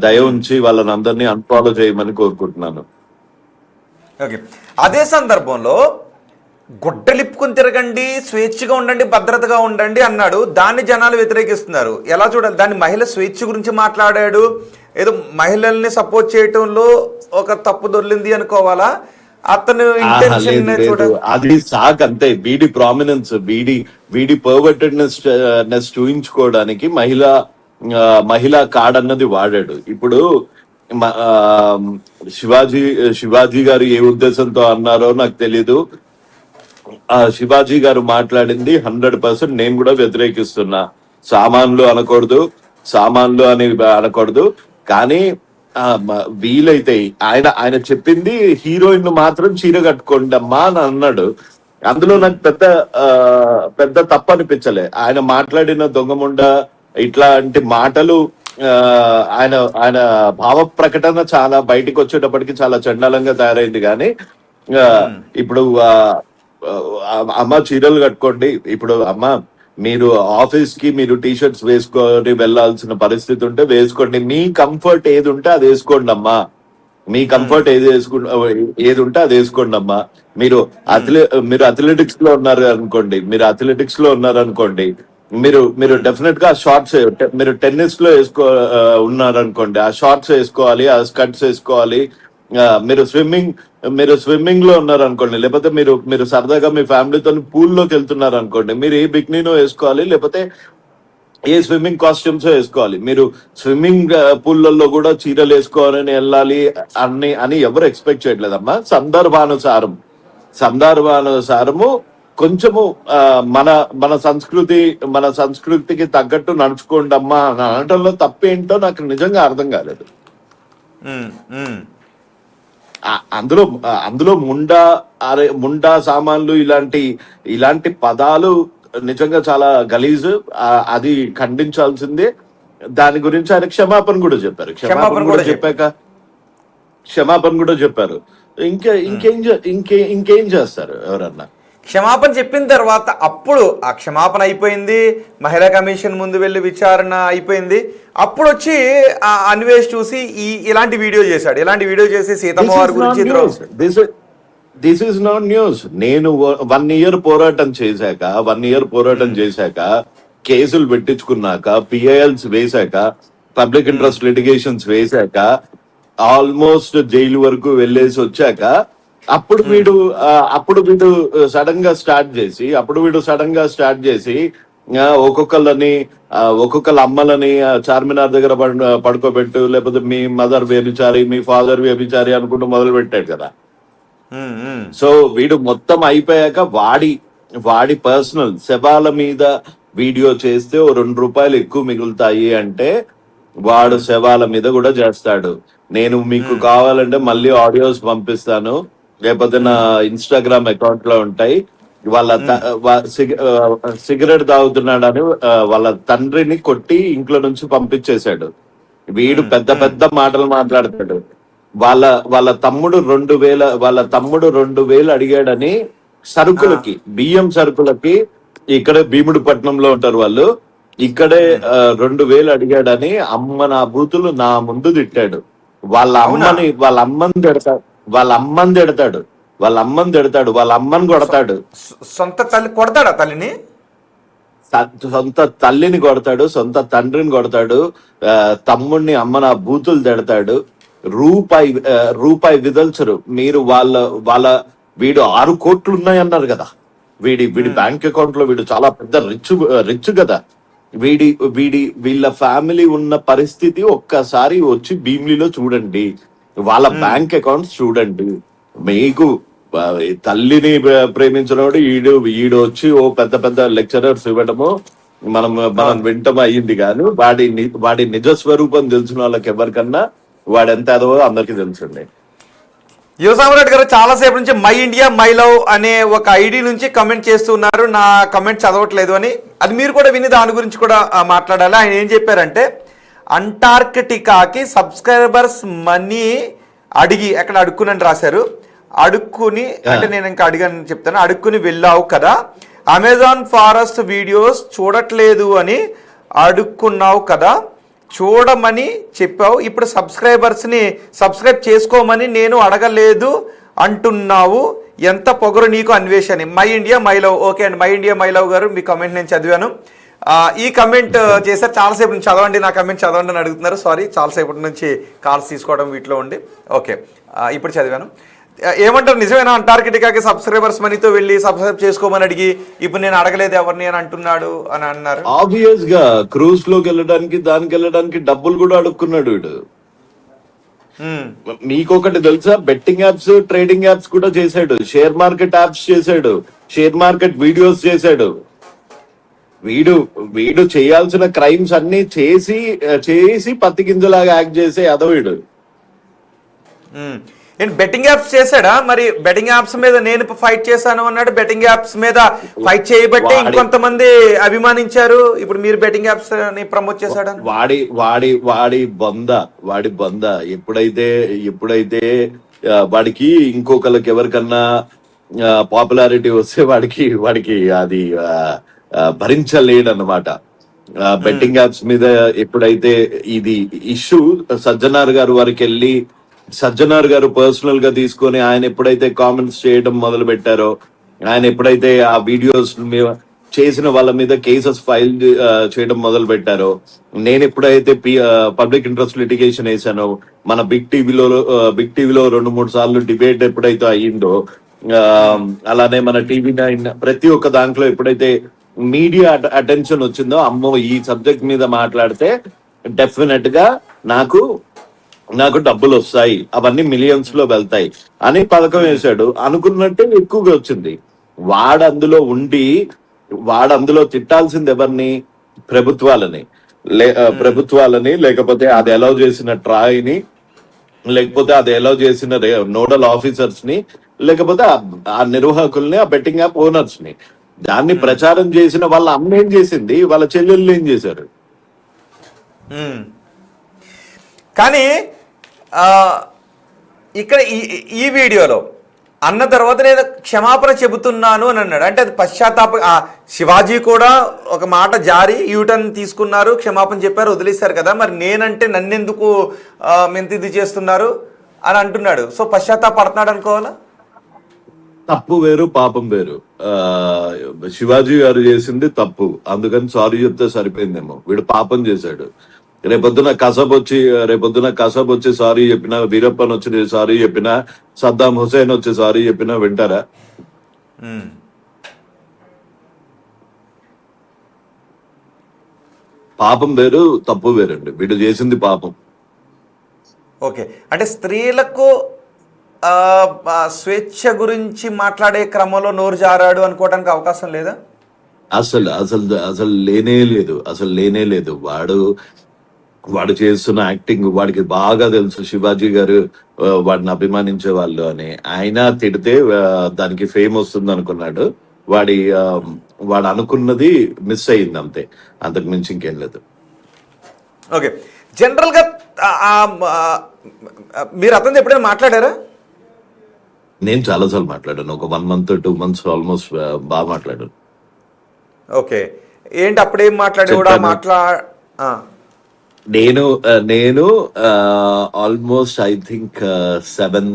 దయ ఉంచి వాళ్ళని అందరినీ అన్ఫాలో చేయమని కోరుకుంటున్నాను. ఓకే, అదే సందర్భంలో గుడ్డలిప్పుకుని తిరగండి, స్వేచ్ఛగా ఉండండి, భద్రతగా ఉండండి అన్నాడు. దాన్ని జనాలు వ్యతిరేకిస్తున్నారు. ఎలా చూడాలి దాన్ని? మహిళ స్వేచ్ఛ గురించి మాట్లాడాడు, ఏదో మహిళల్ని సపోర్ట్ చేయటంలో ఒక తప్పు దొర్లింది అనుకోవాలా? అతను ఇంటెన్షన్ చూడాలి. అది సాక్ అంతే. వీడి ప్రామినెన్స్, వీడి పర్వర్టెడ్నెస్ చూయించుకోవడానికి మహిళా కార్డ్ అన్నది వాడాడు. ఇప్పుడు శివాజీ గారు ఏ ఉద్దేశంతో అన్నారో నాకు తెలీదు. శివాజీ గారు మాట్లాడింది 100% నేను కూడా వ్యతిరేకిస్తున్నా. సామాన్లు అని అనకూడదు, కానీ వీలైతే ఆయన చెప్పింది హీరోయిన్ మాత్రం చీర కట్టుకోండి అమ్మా అని అన్నాడు. అందులో నాకు పెద్ద తప్పు అనిపించలే. ఆయన మాట్లాడిన దొంగముండ ఇట్లాంటి మాటలు, ఆయన భావ ప్రకటన చాలా బయటికి వచ్చేటప్పటికి చాలా చండాలంగా తయారైంది. కానీ ఇప్పుడు అమ్మ చీరలు కట్టుకోండి, ఇప్పుడు అమ్మ మీరు ఆఫీస్ కి మీరు టీ షర్ట్స్ వేసుకొని వెళ్లాల్సిన పరిస్థితి ఉంటే వేసుకోండి. మీ కంఫర్ట్ ఏది ఉంటే అది వేసుకోండి అమ్మా. మీ కంఫర్ట్ ఏది ఉంటే అది వేసుకోండి అమ్మా. మీరు అథ్లెటిక్స్ లో ఉన్నారు అనుకోండి, మీరు డెఫినెట్ గా షార్ట్స్, మీరు టెన్నిస్ లో ఉన్నారనుకోండి, ఆ షార్ట్స్ వేసుకోవాలి, ఆ స్కర్ట్స్ వేసుకోవాలి. మీరు స్విమ్మింగ్ లో ఉన్నారనుకోండి, లేకపోతే మీరు సరదాగా మీ ఫ్యామిలీతో పూల్లోకి వెళ్తున్నారు అనుకోండి, మీరు ఏ బికినీనో వేసుకోవాలి, లేకపోతే ఏ స్విమ్మింగ్ కాస్ట్యూమ్స్ వేసుకోవాలి. మీరు స్విమ్మింగ్ పూల్లలో కూడా చీరలు వేసుకోవాలని వెళ్ళాలి అని ఎవరు ఎక్స్పెక్ట్ చేయట్లేదమ్మా. సందర్భానుసారము కొంచెము మన సంస్కృతికి తగ్గట్టు నడుచుకోండి అమ్మా అని అనటంలో తప్పేంటో నాకు నిజంగా అర్థం కాలేదు. అందులో ముండా సామాన్లు ఇలాంటి పదాలు నిజంగా చాలా గలీజు. అది ఖండించాల్సిందే. దాని గురించి ఆయన క్షమాపణ కూడా చెప్పారు. ఇంకేం చేస్తారు ఎవరన్నా? క్షమాపణ చెప్పిన తర్వాత అప్పుడు ఆ క్షమాపణ అయిపోయింది, మహిళా కమిషన్ ముందు వెళ్ళి విచారణ అయిపోయింది. అప్పుడు వచ్చి అన్వేష్ చూసి ఇలాంటి వీడియో చేశాడు. ఇలాంటి వీడియో చేసి సీతమ్మ వారి గురించి దిస్ ఈస్ నాట్ న్యూస్. నేను 1 year పోరాటం చేశాక కేసులు పెట్టించుకున్నాక, పిఐఎల్స్ వేశాక, పబ్లిక్ ఇంట్రెస్ట్ లిటిగేషన్స్ వేశాక, ఆల్మోస్ట్ జైలు వరకు వెళ్ళేసి వచ్చాక అప్పుడు వీడు సడన్ గా స్టార్ట్ చేసి ఒక్కొక్కళ్ళ అమ్మలని చార్మినార్ దగ్గర పడుకోబెట్టు, లేకపోతే మీ మదర్ వ్యభిచారి, మీ ఫాదర్ వ్యభిచారి అనుకుంటూ మొదలు పెట్టాడు కదా. సో వీడు మొత్తం అయిపోయాక వాడి పర్సనల్ శవాల మీద వీడియో చేస్తే ఓ ₹2 ఎక్కువ మిగులుతాయి అంటే వాడు శవాల మీద కూడా చేస్తాడు. నేను మీకు కావాలంటే మళ్ళీ ఆడియోస్ పంపిస్తాను, లేకపోతే నా ఇన్స్టాగ్రామ్ అకౌంట్ లో ఉంటాయి. వాళ్ళ సిగరెట్ తాగుతున్నాడని వాళ్ళ తండ్రిని కొట్టి ఇంట్లో నుంచి పంపించేశాడు. వీడు పెద్ద మాటలు మాట్లాడతాడు. వాళ్ళ తమ్ముడు 2,000 అడిగాడని సరుకులకి, బియ్యం సరుకులకి, ఇక్కడే భీముడిపట్నంలో ఉంటారు వాళ్ళు, ఇక్కడే 2,000 అడిగాడని అమ్మ నా బూతులు నా ముందు తిట్టాడు. వాళ్ళ అమ్మని తిడతాడు, వాళ్ళ అమ్మని కొడతాడు. సొంత తల్లి కొడతాడా? తల్లిని, సొంత తల్లిని కొడతాడు, సొంత తండ్రిని కొడతాడు, తమ్ముడిని అమ్మ నా బూతులు తిడతాడు. రూపాయి విదల్చరు. మీరు వీడు 6 కోట్లు ఉన్నాయన్నారు కదా. వీడి బ్యాంక్ అకౌంట్ లో వీడు చాలా పెద్ద రిచ్ కదా. వీళ్ళ ఫ్యామిలీ ఉన్న పరిస్థితి ఒక్కసారి వచ్చి భీమిలిలో చూడండి, వాళ్ళ బ్యాంక్ అకౌంట్స్ చూడండి. మీకు తల్లిని ప్రేమించినోడు ఈడు వచ్చి ఓ పెద్ద లెక్చరర్స్ ఇవ్వడము మనం వింటం అయ్యింది. కానీ వాడి నిజ స్వరూపం తెలిసిన వాళ్ళకి ఎవరికన్నా వాడెంత అదవో అందరికీ తెలుసండి. యువసామరెడ్డి గారు చాలాసేపు నుంచి మై ఇండియా మై లవ్ అనే ఒక ఐడి నుంచి కమెంట్ చేస్తున్నారు. నా కమెంట్ చదవట్లేదు అని. అది మీరు కూడా విని దాని గురించి కూడా మాట్లాడాలి. ఆయన ఏం చెప్పారంటే, అంటార్కిటికాకి సబ్స్క్రైబర్స్ మనీ ఎక్కడ అడుక్కునని రాశారు. అడుక్కుని అంటే నేను ఇంకా అడిగాను చెప్తాను. అడుక్కుని వెళ్ళావు కదా, అమెజాన్ ఫారెస్ట్ వీడియోస్ చూడట్లేదు అని అడుక్కున్నావు కదా, చూడమని చెప్పావు, ఇప్పుడు సబ్స్క్రైబర్స్ని సబ్స్క్రైబ్ చేసుకోమని నేను అడగలేదు అంటున్నావు, ఎంత పొగరు నీకు అన్వేషణ. My India my love. Okay అండి, మై ఇండియా మై లవ్ గారు మీ కమెంట్ నేను చదివాను. ఈ కమెంట్ చేశారు, చాలాసేపు నుంచి చదవండి, నా కమెంట్ చదవండి అని అడుగుతున్నారు. సారీ, చాలాసేపటి నుంచి కాల్స్ తీసుకోవడం వీటిలో ఉండి. ఓకే, ఇప్పుడు చదివాను. ఏమంటారు, నిజమేనా అంటార్కిటికాకి సబ్స్క్రైబర్స్ మనీతో వెళ్ళి సబ్స్క్రైబ్ చేసుకోమని అడిగి ఇప్పుడు నేను అడగలేదు ఎవరిని అని అంటున్నాడు అని అన్నారు. ఆబ్వియస్ గా క్రూజ్ లోకి వెళ్ళడానికి దానికి వెళ్ళడానికి డబ్బులు కూడా అడుక్కున్నాడు వీడు. మీకొకటి తెలుసా, బెట్టింగ్ యాప్స్ ట్రేడింగ్ యాప్స్ కూడా చేశాడు, షేర్ మార్కెట్ యాప్స్ చేశాడు, షేర్ మార్కెట్ వీడియోస్ చేశాడు. వీడు చేయాల్సిన క్రైమ్స్ అన్ని చేసి పత్తి గింజలాగా యాక్ట్ చేసే అదవీడు. బెట్టింగ్ యాప్స్ చేశాడా? మరి బెట్టింగ్ యాప్స్ మీద నేను ఫైట్ చేశాను అన్నాడు. బెట్టింగ్ యాప్స్ మీద ఫైట్ చేయబట్టి ఇంకొంతమంది అభిమానించారు. ఇప్పుడు మీరు బెట్టింగ్ యాప్స్ ని ప్రమోట్ చేశాడు. వాడి బొంద ఎప్పుడైతే వాడికి ఇంకొకరికి ఎవరికన్నా పాపులారిటీ వస్తే వాడికి అది భరించలేడు అన్నమాట. బెట్టింగ్ యాప్స్ మీద ఎప్పుడైతే ఇది ఇష్యూ సజ్జనార్ గారు వారికి వెళ్ళి సజ్జనార్ గారు పర్సనల్ గా తీసుకొని ఆయన ఎప్పుడైతే కామెంట్స్ చేయడం మొదలు పెట్టారో, ఆయన ఎప్పుడైతే ఆ వీడియోస్ చేసిన వాళ్ళ మీద కేసెస్ ఫైల్ చేయడం మొదలు పెట్టారో, నేను ఎప్పుడైతే పబ్లిక్ ఇంట్రెస్ట్ లిటిగేషన్ వేసానో, మన బిగ్ టీవీలో 2-3 సార్లు డిబేట్ ఎప్పుడైతే అయ్యిందో, అలానే మన టీవీ 9 ప్రతి ఒక్క దాంట్లో ఎప్పుడైతే మీడియా అటెన్షన్ వచ్చిందో, అమ్మో ఈ సబ్జెక్ట్ మీద మాట్లాడితే డెఫినెట్ గా నాకు డబ్బులు వస్తాయి, అవన్నీ మిలియన్స్ లో వెళ్తాయి అని పథకం వేశాడు. అనుకున్నట్టే ఎక్కువగా వచ్చింది. వాడందులో తిట్టాల్సింది ఎవరిని? ప్రభుత్వాలని లేకపోతే అది అలౌ చేసిన ట్రాయ్ని, లేకపోతే అది అలౌ చేసిన నోడల్ ఆఫీసర్స్ ని, లేకపోతే ఆ నిర్వాహకుల్ని, ఆ బెట్టింగ్ యాప్ ఓనర్స్ ని. దాన్ని ప్రచారం చేసిన వాళ్ళ అమ్మ ఏం చేసింది, వాళ్ళ చెల్లెళ్ళు ఏం చేశారు? కానీ ఇక్కడ ఈ వీడియోలో అన్న తర్వాత నేను క్షమాపణ చెబుతున్నాను అని అన్నాడు. అంటే అది శివాజీ కూడా ఒక మాట జారి యూటర్న్ తీసుకున్నారు, క్షమాపణ చెప్పారు, వదిలేశారు కదా. మరి నేనంటే నన్నెందుకు ఇది చేస్తున్నారు అని అంటున్నాడు. సో పశ్చాత్తాపడుతున్నాడు అనుకోవాలా? తప్పు వేరు, పాపం వేరు. శివాజీ గారు చేసింది తప్పు, అందుకని సారీ చెప్తే సరిపోయిందేమో. వీడు పాపం చేశాడు. రేపొద్దున కసబ్ వచ్చి సారీ చెప్పినా, వీరప్పన్ వచ్చి సారీ చెప్పినా, సద్దాం హుసేన్ వచ్చి సారీ చెప్పినా వింటారా? పాపం వేరు, తప్పు వేరండి. వీడు చేసింది పాపం. ఓకే, అంటే స్త్రీలకు స్వేచ్ఛ గురించి మాట్లాడే క్రమంలో నోరు జారాడు అనుకోవడానికి అవకాశం లేదా? అసలు లేనే లేదు. వాడు చేస్తున్న యాక్టింగ్ వాడికి బాగా తెలుసు. శివాజీ గారు వాడిని అభిమానించే వాళ్ళు అని. ఆయన తిడితే దానికి ఫేమ్ వస్తుంది అనుకున్నాడు. వాడు అనుకున్నది మిస్ అయింది, అంతే, అంతకు మించి ఇంకేం లేదు. ఓకే, జనరల్ గా మీరు అతను ఎప్పుడైనా మాట్లాడారా? నేను చాలాసార్లు మాట్లాడాను. ఒక 1 month 2 months ఆల్మోస్ట్ బాగా మాట్లాడాను. ఓకే, ఏంటి అప్పుడేం మాట్లాడి కూడా నేను ఆల్మోస్ట్ ఐ థింక్ 7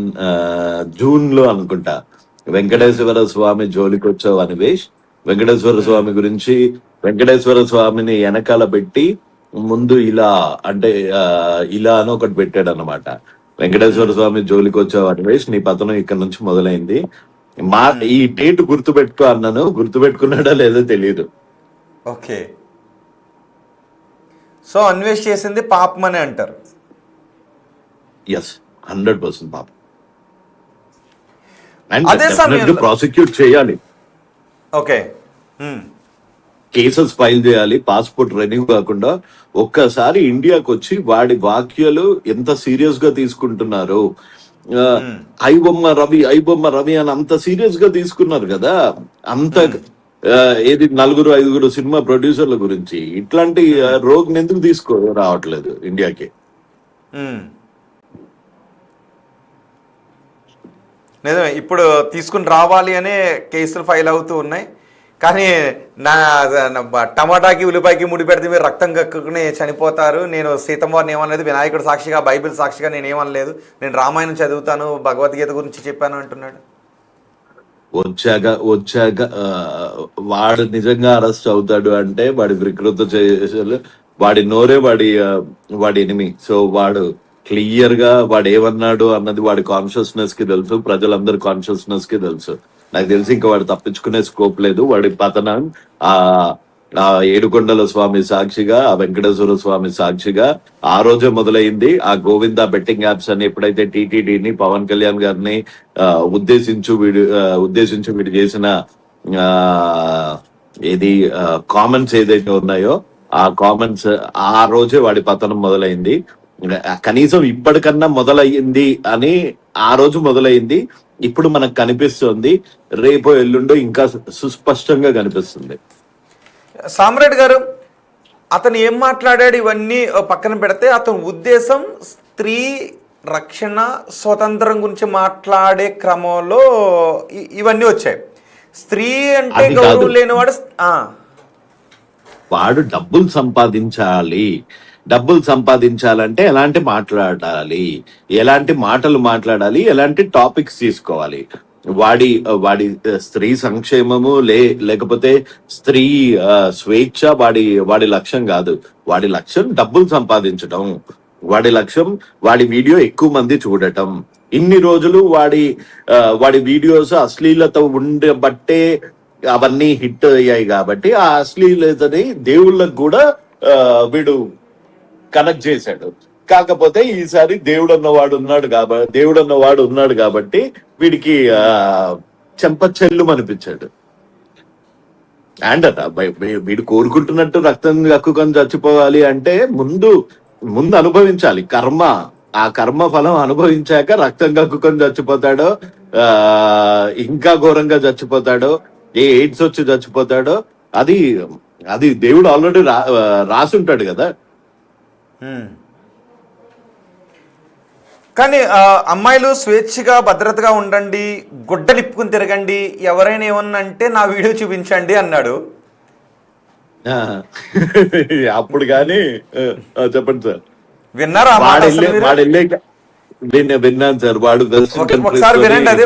June లో అనుకుంటా, వెంకటేశ్వర స్వామి జోలికొచ్చావు అనివేష్, వెంకటేశ్వర స్వామి గురించి, వెంకటేశ్వర స్వామిని వెనకాల పెట్టి ముందు ఇలా అంటే ఇలా అని ఒకటి పెట్టాడు అనమాట. వెంకటేశ్వర స్వామి జోలికి వచ్చావు అనివేష్, నీ పతనం ఇక్కడ నుంచి మొదలైంది. ఈ డేట్ గుర్తుపెట్టుకో అన్నాను. గుర్తుపెట్టుకున్నాడో లేదో తెలియదు. ఓకే, సో అన్వేష్ చేసింది పాపం అని అంటారు. ఎస్, 100% పాపం. అండ్ ప్రాసిక్యూట్ చేయాలి. ఓకే, కేసెస్ ఫైల్ చేయాలి. పాస్పోర్ట్ రెన్యూ కాకుండా ఒక్కసారి ఇండియాకి వచ్చి వాడి వ్యాఖ్యలు ఎంత సీరియస్ గా తీసుకుంటున్నారు. ఐబొమ్మ రవి అని అంత సీరియస్ గా తీసుకున్నారు కదా. అంత ఏది 4-5 సినిమా ప్రొడ్యూసర్ల గురించి ఇట్లాంటి రోగ్ని ఎందుకు రావట్లేదు ఇండియాకి? నిజమే, ఇప్పుడు తీసుకుని రావాలి అనే కేసులు ఫైల్ అవుతూ ఉన్నాయి. కానీ నా టమాటాకి ఉల్లిపాయకి ముడి పెడితే మీరు రక్తం కక్కుని చనిపోతారు, నేను సీతమ్మవారిని ఏమనలేదు, వినాయకుడు సాక్షిగా బైబిల్ సాక్షిగా నేను ఏమనలేదు, నేను రామాయణం చదువుతాను, భగవద్గీత గురించి చెప్పాను అంటున్నాడు. వచ్చాక వాడు నిజంగా అరెస్ట్ అవుతాడు అంటే వాడి వికృత చేసలు, వాడి నోరే వాడి ఎనిమి. సో వాడు క్లియర్ గా వాడు ఏమన్నాడు అన్నది వాడి కాన్షియస్నెస్ కి తెలుసు, ప్రజలందరి కాన్షియస్నెస్ కి తెలుసు. నాకు తెలిసి ఇంకా వాడు తప్పించుకునే స్కోప్ లేదు. వాడి పతనం ఆ ఏడుకొండల స్వామి సాక్షిగా, ఆ వెంకటేశ్వర స్వామి సాక్షిగా ఆ రోజే మొదలైంది. ఆ గోవింద బెట్టింగ్ యాప్స్ అని ఎప్పుడైతే టీటీడీని పవన్ కళ్యాణ్ గారిని ఉద్దేశించి వీడు చేసిన ఏది కామెంట్స్ ఏదైతే ఉన్నాయో ఆ కామెంట్స్ ఆ రోజే వాడి పతనం మొదలైంది. కనీసం ఇప్పటికన్నా మొదలయ్యింది అని ఆ రోజు మొదలైంది. ఇప్పుడు మనకు కనిపిస్తుంది, రేపు ఎల్లుండో ఇంకా సుస్పష్టంగా కనిపిస్తుంది. సామ్రాట్ గారు, అతను ఏం మాట్లాడాడు ఇవన్నీ పక్కన పెడితే అతని ఉద్దేశం స్త్రీ రక్షణ స్వతంత్రం గురించి మాట్లాడే క్రమంలో ఇవన్నీ వచ్చాయి. స్త్రీ అంటే గౌరవం లేనివాడు. వాడు డబ్బులు సంపాదించాలంటే ఎలాంటి మాట్లాడాలి, ఎలాంటి మాటలు మాట్లాడాలి, ఎలాంటి టాపిక్స్ తీసుకోవాలి. వాడి స్త్రీ సంక్షేమము లేకపోతే స్త్రీ స్వేచ్ఛ వాడి లక్ష్యం కాదు. వాడి లక్ష్యం డబ్బులు సంపాదించడం. వాడి లక్ష్యం వాడి వీడియో ఎక్కువ మంది చూడటం. ఇన్ని రోజులు వాడి వీడియోస్ అశ్లీలత ఉండబట్టే అవన్నీ హిట్ అయ్యాయి కాబట్టి ఆ అశ్లీలతని దేవుళ్ళకు కూడా వీడు కనెక్ట్ చేశాడు. కాకపోతే ఈసారి దేవుడు అన్నవాడు ఉన్నాడు కాబట్టి వీడికి చెంపచెల్లు అనిపించాడు. అండ్ వీడు కోరుకుంటున్నట్టు రక్తం కక్కుకొని చచ్చిపోవాలి అంటే ముందు అనుభవించాలి కర్మ. ఆ కర్మ ఫలం అనుభవించాక రక్తం కక్కుకొని చచ్చిపోతాడో, ఇంకా ఘోరంగా చచ్చిపోతాడో, ఎయిడ్స్ వచ్చి చచ్చిపోతాడో అది దేవుడు ఆల్రెడీ రాసుంటాడు కదా. కానీ అమ్మాయిలు స్వేచ్ఛగా భద్రతగా ఉండండి, గుడ్డలిప్పుకుని తిరగండి, ఎవరైనా ఏమన్నా అంటే నా వీడియో చూపించండి అన్నాడు. అప్పుడు కానీ చెప్పండి సార్, విన్నారా? విన్నాను సార్. వాడు ఒకసారి వినండి, అది